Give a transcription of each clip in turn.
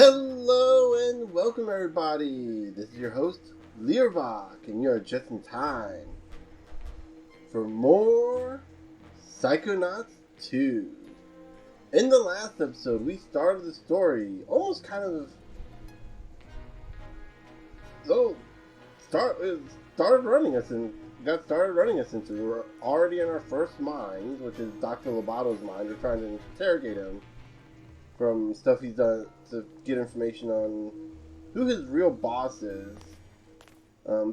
Hello and welcome everybody! This is your host, Learvok, and you're just in time for more Psychonauts 2. In the last episode, we started the story almost kind of... started running us into. We were already in our first mind, which is Dr. Loboto's mind. We're trying to interrogate him from stuff he's done to get information on who his real boss is.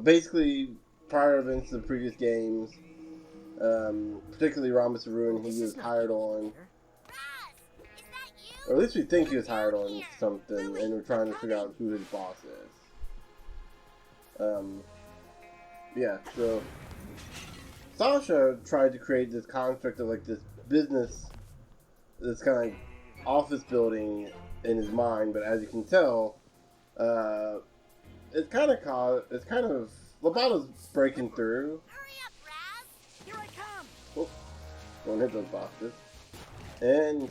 Basically, prior events of the previous games, particularly Rhombus of Ruin, he was hired on, or at least we think he was hired on something, and we're trying to figure out who his boss is. Yeah, so Sasha tried to create this construct of like this business, this kind of like office building in his mind, but as you can tell, it's kind of Loboto's breaking through. Hurry up, Raz! Here I come! Oh, don't hit those boxes. And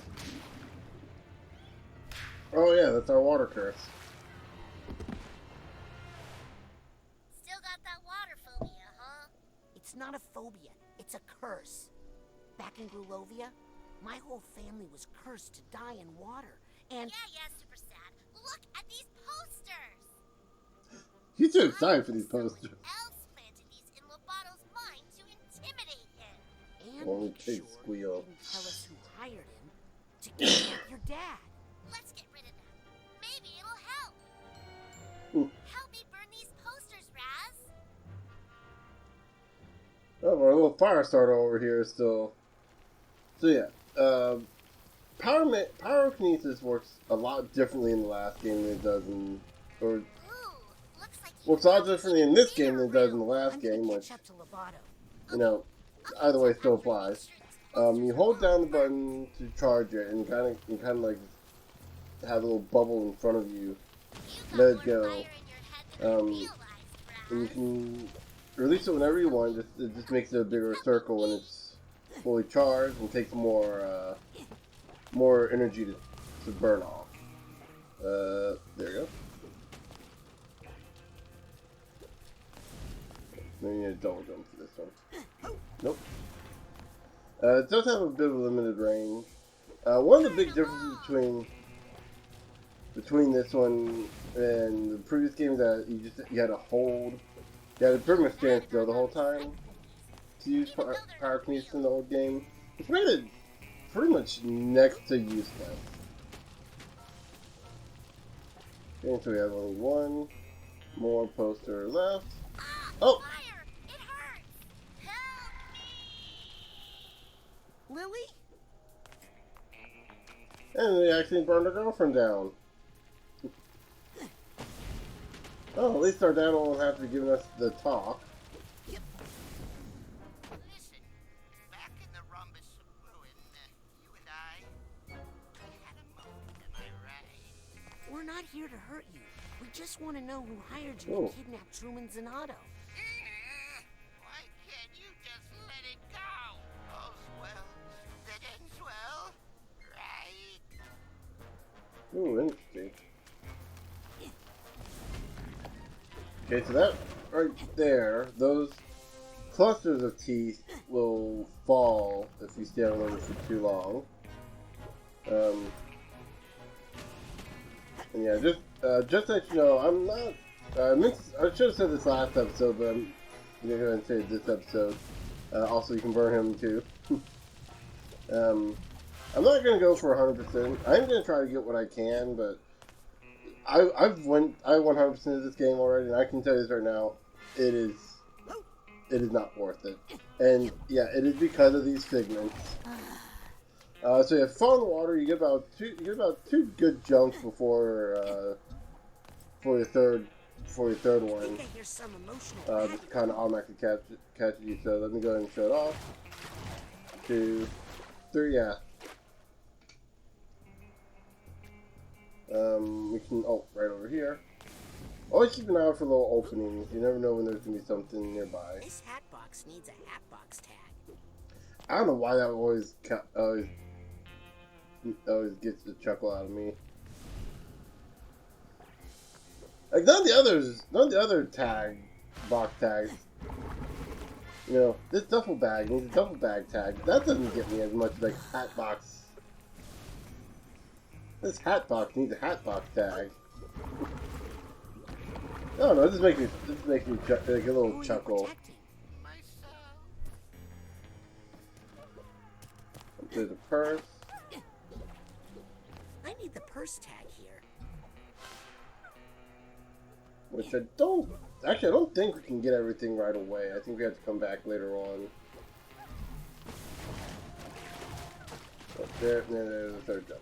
oh yeah, that's our water curse. Still got that water phobia, huh? It's not a phobia, it's a curse. Back in Grulovia, my whole family was cursed to die in water, and... Yeah, super sad. Look at these posters! He's too excited for these posters. Who else planted these in Loboto's mind to intimidate him? And Only make pig sure squeal. he didn't tell us who hired him to kidnap your dad. Let's get rid of them. Maybe it'll help. Ooh. Help me burn these posters, Raz! Oh, our little fire starter over here is still... So yeah, pyrokinesis works a lot differently in the last game than it does in... Or, Ooh, looks like works a lot differently in this game than it does in the last I'm game, gonna which, catch up to Loboto. you know, either way still applies. You hold down the button to charge it, and you kind of like have a little bubble in front of you. Let it go. And you can release it whenever you want. It just makes it a bigger circle when it's fully charged and takes more energy to burn off. There you go. Then you need a double jump for this one. Nope. It does have a bit of a limited range. One of the big differences between this one and the previous game is that you had to hold, you had to pretty much stand still the whole time to use pyrokinesis in the old game, which made it pretty much next to useless. Okay, so we have only one more poster left. Oh! Fire! It hurts! Help me! Lily? And we actually burned our girlfriend down. Oh, at least our dad won't have to be giving us the talk. Listen, back in the Rhombus of Ruin, you and I had a moment, am I right? We're not here to hurt you. We just want to know who hired you Oh. to kidnap Truman Zanotto. Why can't you just let it go? All's well that ends well, right? Ooh, interesting. Okay, so that right there, those clusters of teeth will fall if you stay on them for too long. And yeah, just to let you know, I'm not. I should have said this last episode, but I'm gonna go ahead and say it this episode. Also, you can burn him too. I'm not gonna go for 100%. I'm gonna try to get what I can, but I 100% of this game already, and I can tell you this right now, it is not worth it. And yeah, it is because of these figments. So you fall in the water, you get about two good jumps before your third one. I think I hear some emotional Just kind of automatically catches you. So let me go ahead and show it off. 2, 3, yeah. We can, right over here. Always keep an eye out for little openings. You never know when there's going to be something nearby. This hat box needs a hat box tag. I don't know why that always gets a chuckle out of me. Like none of the other box tags. You know, this duffel bag needs a duffel bag tag. That doesn't get me as much like hat box. This hat box needs a hat box tag. I don't know. This makes me like a little chuckle. Myself. There's a purse. I need the purse tag here. Which I don't... Actually, I don't think we can get everything right away. I think we have to come back later on. Oh, there's the third jump.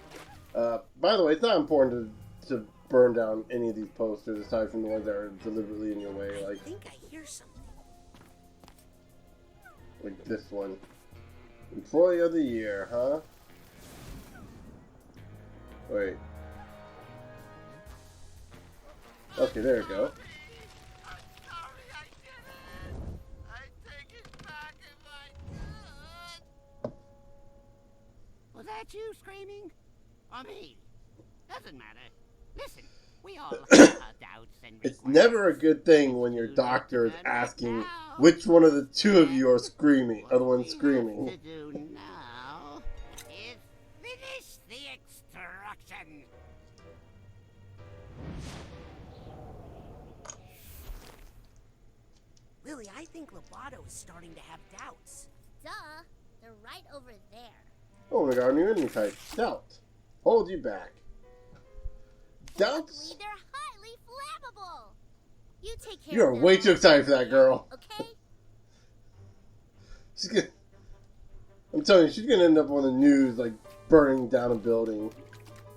By the way, it's not important to burn down any of these posters aside from the ones that are deliberately in your way. I Like think I hear something. this one. Employee of the Year, huh? Wait. Okay, there we go. I'm sorry I did it. I take it back if I could. Was that you screaming? Or me? Doesn't matter. Listen, we all have our doubts and It's requests. never a good thing when your doctor is asking which one of the two of you are screaming, are the ones What screaming. we have to do now is finish the extraction. Lily, I think Loboto is starting to have doubts. Duh. They're right over there. Oh my god, new enemy type. Doubt. Hold you back. Luckily, Doubts? they're highly flammable. You take care You're of them. way too excited for that girl. Okay? She's gonna... I'm telling you, she's gonna end up on the news, like, burning down a building.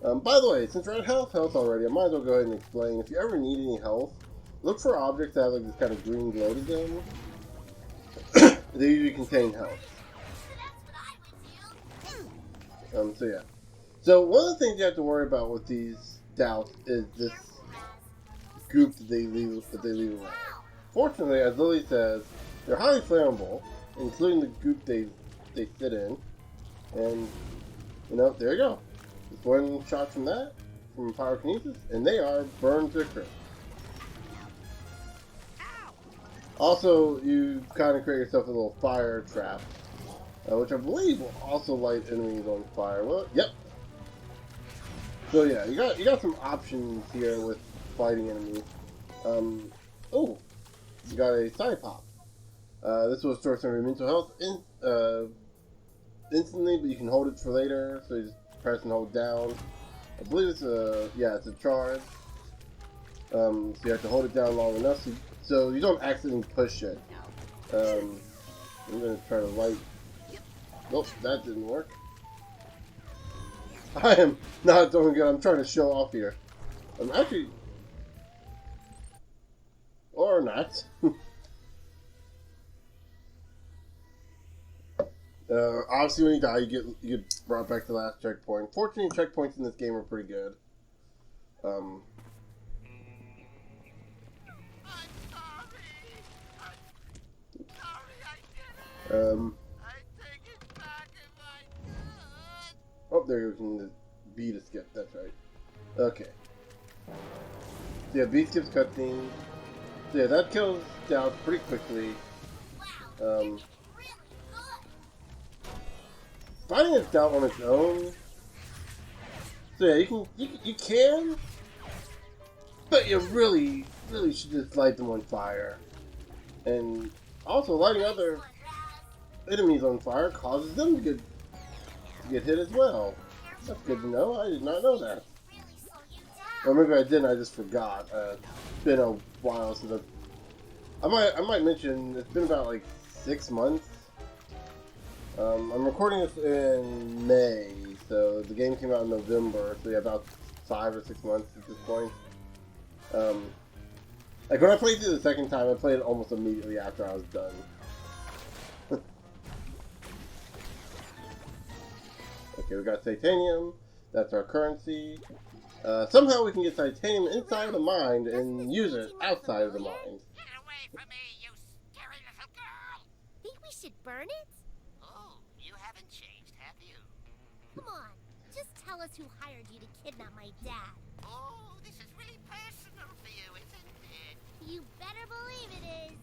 By the way, since we're at health already, I might as well go ahead and explain. If you ever need any health, look for objects that have, like, this kind of green glow to them. They usually contain health. That's what I would do. So yeah. So one of the things you have to worry about with these doubts is this goop that they leave around. Fortunately, as Lily says, they're highly flammable, including the goop they sit in. And you know, there you go. Just one shot from that, from pyrokinesis, and they are burned to a crisp. Also, you kind of create yourself a little fire trap, which I believe will also light enemies on fire. Well, yep. So yeah, you got some options here with fighting enemies. Oh, you got a side pop. This will restore some of your mental health instantly, but you can hold it for later. So you just press and hold down. I believe it's a charge. So you have to hold it down long enough so you don't accidentally push it. I'm gonna try to light. Nope, that didn't work. I am not doing good. I'm trying to show off here. I'm actually, or not. Obviously, when you die, you get brought back to the last checkpoint. Fortunately, checkpoints in this game are pretty good. I'm sorry I did it. I take it back if I could. Oh, there you can B to skip. That's right. Okay. So yeah, B skips cutscenes. So yeah, that kills Doubt pretty quickly. Wow, you're getting really good. Fighting a Doubt on its own. So yeah, you can, but you really should just light them on fire. And also lighting other enemies on fire causes them to get hit as well. That's good to know. I did not know that. Really slow you down. Or maybe I didn't. I just forgot. It's been a while since I might mention it's been about like 6 months. I'm recording this in May, so the game came out in November. So yeah, about 5 or 6 months at this point. Like when I played through the second time, I played it almost immediately after I was done. Okay, we got titanium. That's our currency. Somehow we can get titanium inside of the mind and use it outside of the mind. Get away from me, you scary little girl! Think we should burn it? Oh, you haven't changed, have you? Come on, just tell us who hired you to kidnap my dad. Oh, this is really personal for you, isn't it? You better believe it is.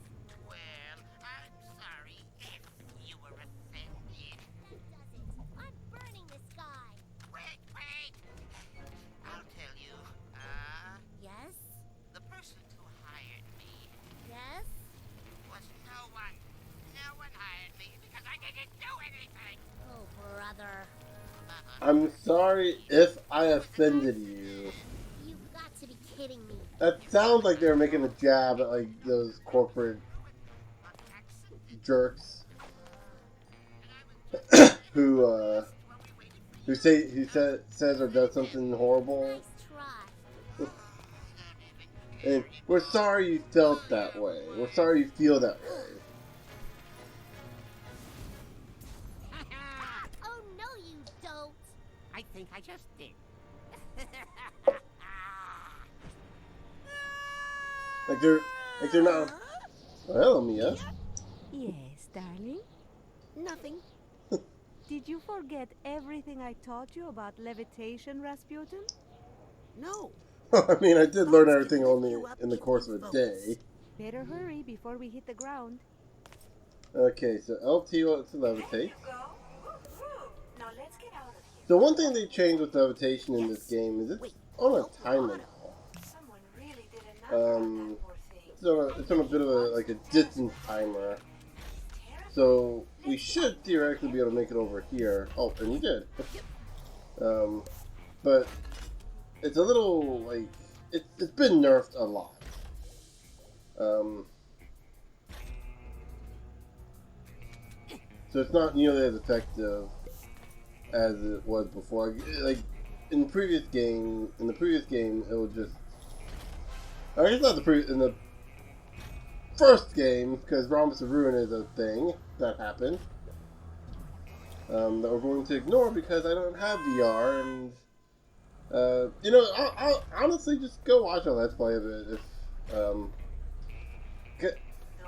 Well, I'm sorry if you were offended. Who does it? I'm burning this guy. Wait, wait! I'll tell you. Yes? The person who hired me Yes? was no one. No one hired me because I didn't do anything. Oh, brother. I'm sorry if I offended you. You've got to be kidding me. That sounds like they were making a jab at like those corporate jerks who says or does something horrible. Nice try. And we're sorry you felt that way. We're sorry you feel that way. Oh, no, you don't. I think I just did. Like they're not. Oh, hello, Mia. Yes, darling. Nothing. Did you forget everything I taught you about levitation, Rasputin? No. I mean, I did learn everything only in the course of a day. Better hurry before we hit the ground. Okay, so LT wants to levitate. There you go. Woo-hoo. Now let's get out of here. So one thing they changed with levitation in this game is it's on a timer now. Someone really did a number on that poor thing. It's on a bit of a distance timer. So we should theoretically be able to make it over here. Oh, and you did. But it's a little like it's been nerfed a lot. So it's not nearly as effective as it was before. Like in the previous game, it would just. I guess not in the first game, because Rhombus of Ruin is a thing that happened. That we're going to ignore because I don't have VR, and I'll honestly just go watch a Let's Play of it.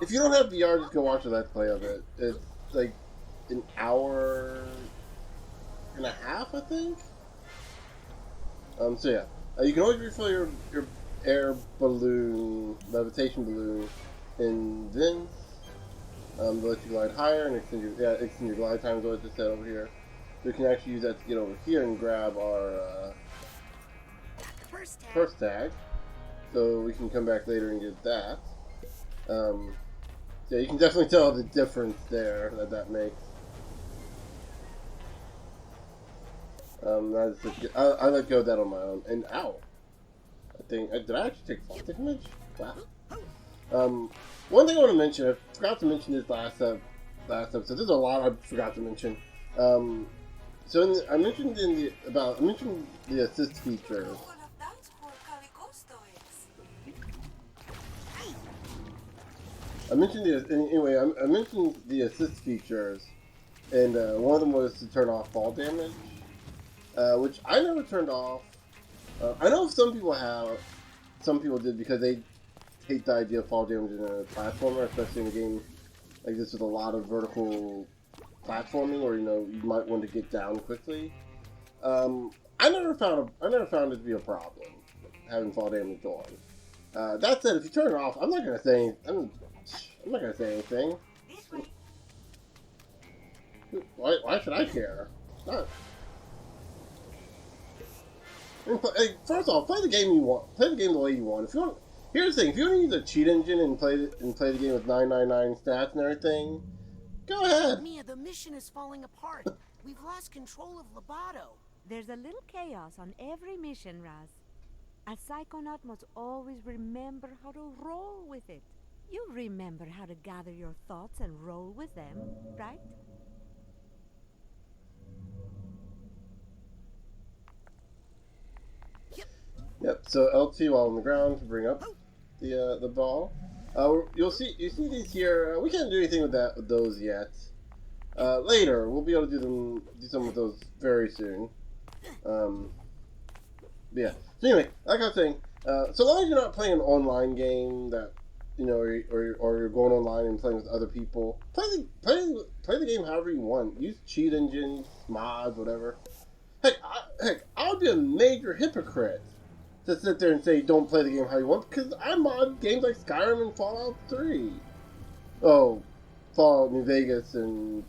If you don't have VR, just go watch a Let's Play of it. It's like an hour and a half, I think. So yeah, you can always refill your air balloon, levitation balloon, in vents. To let you glide higher and extend your glide time, is what I just said over here. So you can actually use that to get over here and grab our first tag. So we can come back later and get that. Yeah, you can definitely tell the difference there that makes. I let go of that on my own. And ow! Did I actually take fall damage? Wow. One thing I want to mention, I forgot to mention this last episode. There's a lot I forgot to mention. I mentioned the assist feature. I mentioned the assist features, and one of them was to turn off fall damage, which I never turned off. I know some people did because they hate the idea of fall damage in a platformer, especially in a game like this with a lot of vertical platforming, or you might want to get down quickly. I never found it to be a problem having fall damage on. That said, if you turn it off, I'm not gonna say anything. Why should I care? Not. First off, play the game you want. Play the game the way you want. Here's the thing: if you want to use a cheat engine and play the game with 999 stats and everything, go ahead. Mia, the mission is falling apart. We've lost control of Loboto. There's a little chaos on every mission, Raz. A Psychonaut must always remember how to roll with it. You remember how to gather your thoughts and roll with them, right? Yep. So LT while on the ground to bring up the ball. You see these here. We can't do anything with those yet. Later we'll be able to do something with those very soon. Yeah. So anyway, like I was saying, so long as you're not playing an online game that or you're going online and playing with other people, play the game however you want. Use cheat engines, mods, whatever. Heck, heck, I would be a major hypocrite to sit there and say don't play the game how you want, because I mod games like Skyrim and Fallout 3. Oh, Fallout New Vegas and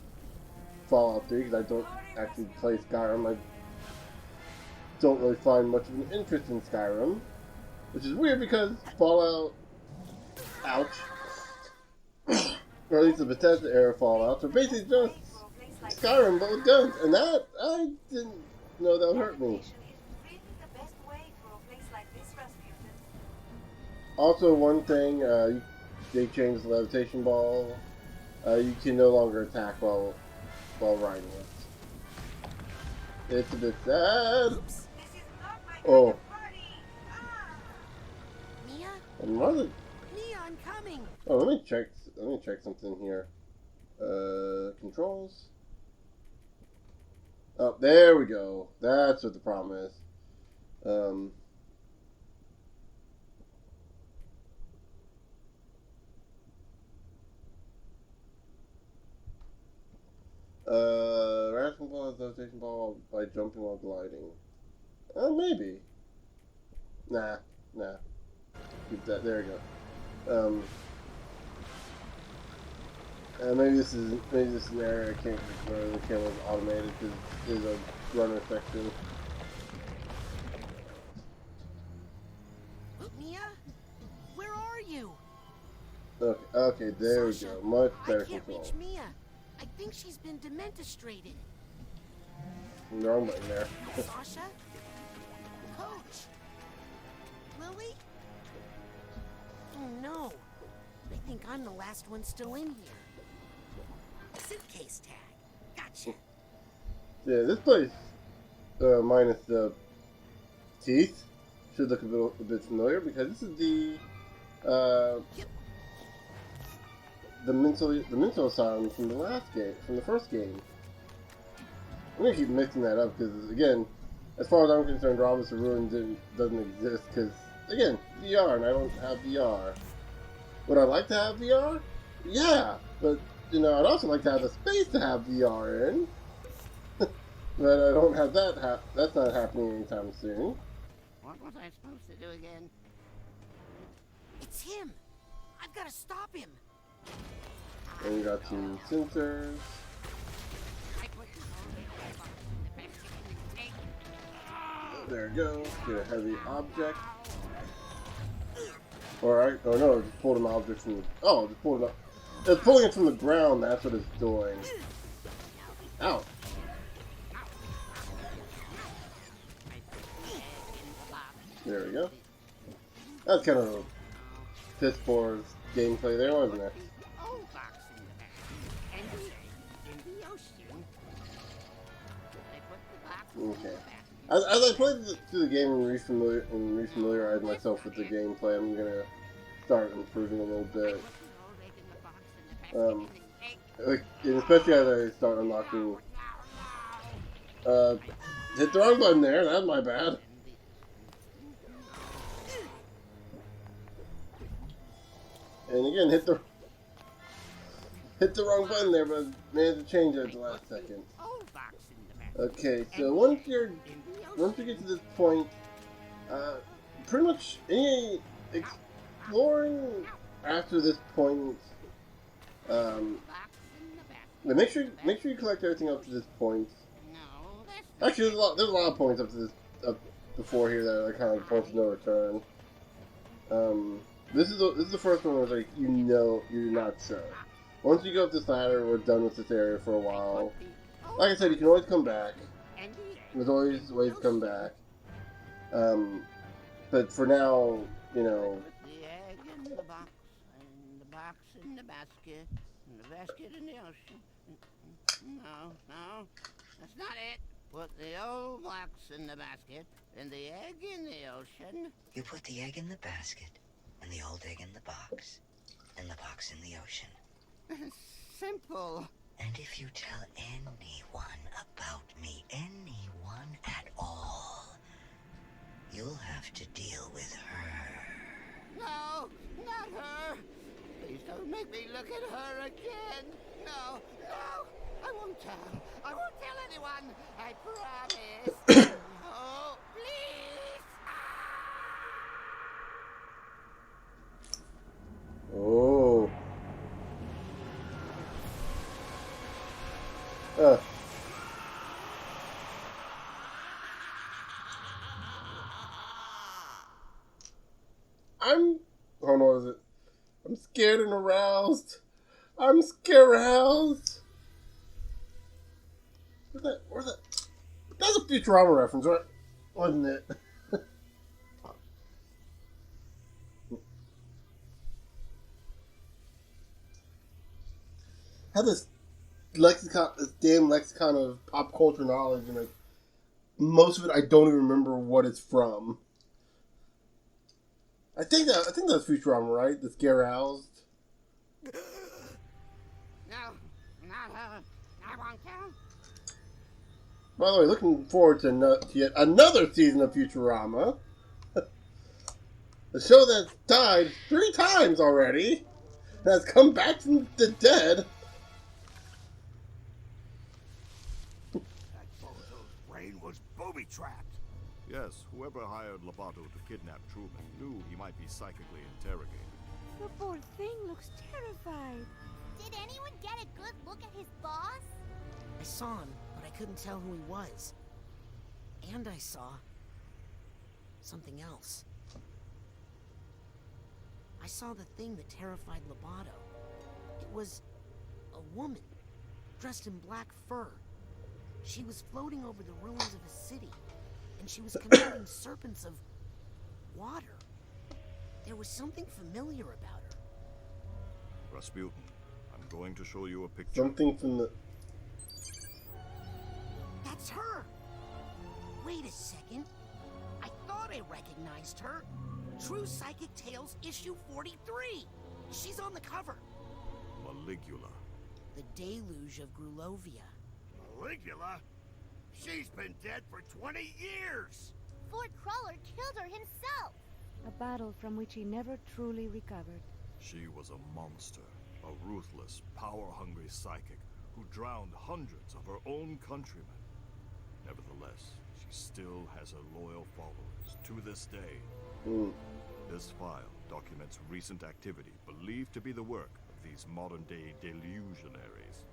Fallout 3, because I don't actually play Skyrim. I don't really find much of an interest in Skyrim, which is weird because Fallout, ouch, or at least the Bethesda era Fallouts are basically just Skyrim but with guns, and that, I didn't know that would hurt me. Also, one thing, they changed the levitation ball. You can no longer attack while riding it. It's a bit sad. Oh. Mia? Another. Mia, I'm coming. Oh, let me check something here. Controls. Oh, there we go. That's what the problem is. Rational ball is levitation ball by jumping while gliding. Maybe. Nah. Keep that. There we go. Maybe this is an area I can't where the camera's automated because there's a runner section. Mia? Where are you? Okay, there we Sasha, go. Much better I can't control. reach Mia. I think she's been dementostrated. Wrong button there. Sasha? Coach? Lily? Oh no. I think I'm the last one still in here. Suitcase tag. Gotcha. Yeah, this place, minus the teeth, should look a bit familiar because this is the mental asylum from the last game, from the first game. I'm gonna keep mixing that up because, again, as far as I'm concerned, Rhombus of Ruin doesn't exist because, again, VR, and I don't have VR. Would I like to have VR? Yeah, but, you know, I'd also like to have the space to have VR in. But I don't have that. That's not happening anytime soon. What was I supposed to do again? It's him. I've got to stop him. And we got two sensors. There we go. Get a heavy object. Or no, just pulled an object from. Oh, just pulled it up. It's pulling it from the ground. That's what it's doing. Ow. There we go. That's kind of a piss poor gameplay there, wasn't it? Old box in the back. And in the ocean. They put the box in Okay. the back. As I played through the game and refamiliarize myself with the gameplay, I'm gonna start improving a little bit. And especially as I start unlocking. Hit the wrong button there. That's my bad. And again, hit the wrong button there, but managed to change it at the last second. Old box in the back. Okay, so once you get to this point, pretty much any exploring after this point, Box in the back. make sure you collect everything up to this point. No, that's Actually, there's a lot of points up to this before here that are kind of points of no return. This is the first one where it's like you're not sure. Once you go up this ladder, we're done with this area for a while. Like I said, you can always come back. and the There's always ways to come back. But for now, you know, put the egg in the box, and the box in the basket, and the basket in the ocean. No, that's not it. Put the old box in the basket, and the egg in the ocean. You put the egg in the basket, and the old egg in the box, and the box in the ocean. Simple. And if you tell anyone about me, anyone at all, you'll have to deal with her. No, not her. Please don't make me look at her again. No, I won't tell. I won't tell anyone. I promise. Peace! Oh. Oh no, is it? I'm scared and aroused. I'm scared-roused. Where's that? That's a Futurama reference, right? Wasn't it? Have this lexicon, this damn lexicon of pop culture knowledge, and like most of it, I don't even remember what it's from. I think that's Futurama, right? The scare-roused. No, not her. I won't kill. By the way, looking forward to yet another season of Futurama. The show that's died 3 times already, has come back from the dead. That bozo's brain was booby-trapped. Yes, whoever hired Loboto to kidnap Truman knew he might be psychically interrogated. The poor thing looks terrified. Did anyone get a good look at his boss? I saw him, but I couldn't tell who he was. And I saw something else. I saw the thing that terrified Loboto. It was a woman, dressed in black fur. She was floating over the ruins of a city, and she was commanding serpents of water. There was something familiar about her. Rasputin, I'm going to show you a picture. Something from the... That's her! Wait a second. I thought I recognized her. True Psychic Tales issue 43. She's on the cover. Maligula. The Deluge of Grulovia. Maligula? She's been dead for 20 years! Fort Crawler killed her himself. A battle from which he never truly recovered. She was a monster, a ruthless, power-hungry psychic who drowned hundreds of her own countrymen. Nevertheless, she still has her loyal followers to this day. This file documents recent activity believed to be the work of these modern-day delusionaries.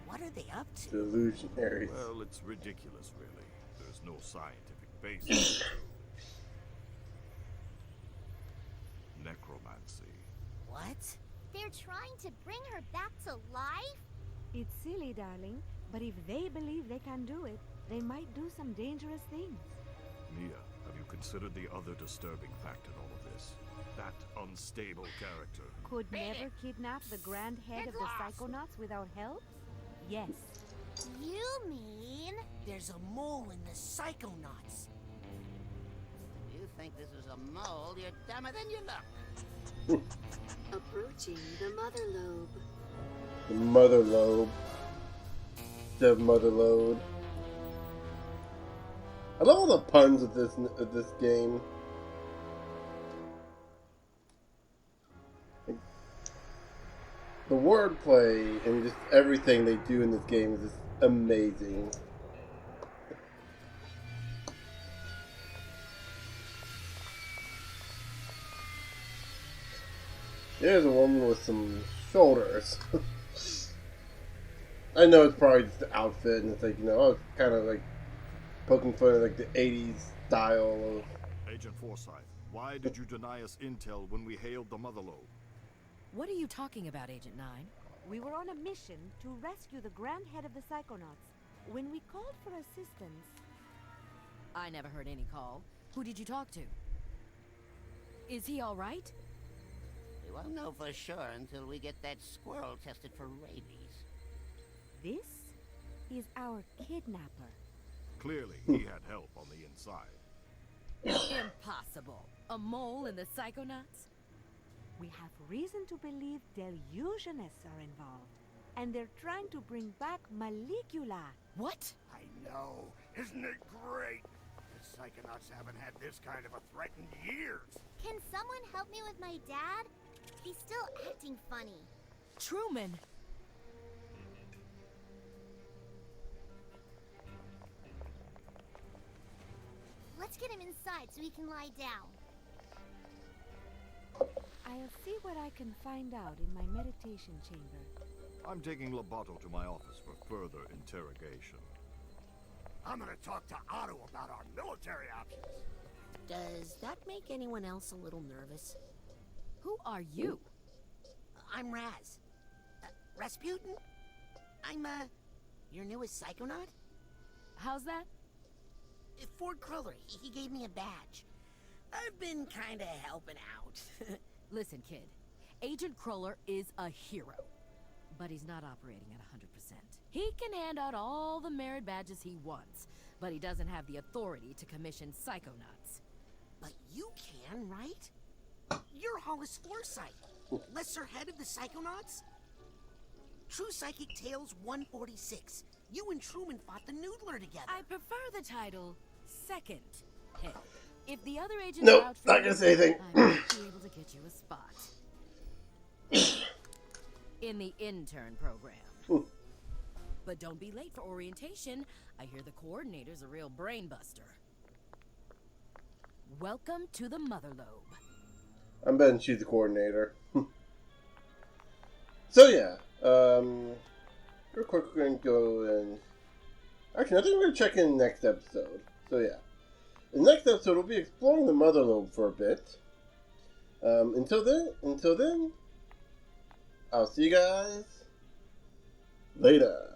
What are they up to? Delusionaries. Well, it's ridiculous, really. There's no scientific basis. Necromancy. What? They're trying to bring her back to life? It's silly, darling, but if they believe they can do it, they might do some dangerous things. Mia, have you considered the other disturbing fact in all of this? That unstable character. Could never kidnap the grand head of the Psychonauts without help? Yes. You mean... There's a mole in the Psychonauts. You think this is a mole, you're dumber than you look. Approaching the mother lobe. The mother lobe. The mother load. I love all the puns of this game. Like, the wordplay and just everything they do in this game is just amazing. There's a woman with some shoulders. I know it's probably just the outfit, and it's like, you know, I was kind of like poking fun at like the 80s style of... Agent Forsyth, why did you deny us intel when we hailed the Mother Lobe? What are you talking about, Agent 9? We were on a mission to rescue the grand head of the Psychonauts. When we called for assistance... I never heard any call. Who did you talk to? Is he all right? We won't know for sure until we get that squirrel tested for rabies. This is our kidnapper. Clearly, he had help on the inside. Impossible. A mole in the Psychonauts? We have reason to believe Delugionists are involved. And they're trying to bring back Maligula. What? I know. Isn't it great? The Psychonauts haven't had this kind of a threat in years. Can someone help me with my dad? He's still acting funny. Truman! Let's get him inside so he can lie down. I'll see what I can find out in my meditation chamber. I'm taking Loboto to my office for further interrogation. I'm gonna talk to Otto about our military options. Does that make anyone else a little nervous? Who are you? I'm Raz. Rasputin? I'm, your newest Psychonaut? How's that? Ford Cruller, he gave me a badge. I've been kinda helping out. Listen, kid. Agent Cruller is a hero. But he's not operating at 100%. He can hand out all the merit badges he wants, but he doesn't have the authority to commission Psychonauts. But you can, right? You're Hollis Foresight, lesser head of the Psychonauts? True Psychic Tales 146. You and Truman fought the Noodler together. I prefer the title Second Head. If the other agents Nope, are out for not you, gonna say anything. I might be able to get you a spot. In the intern program. But don't be late for orientation. I hear the coordinator's a real brain buster. Welcome to the Mother Lobe. I'm betting she's the coordinator. So yeah, real quick we're going to go and... Actually, I think we're going to check in next episode. So yeah. In the next episode, we'll be exploring the Mother Lobe for a bit. Until then, I'll see you guys later.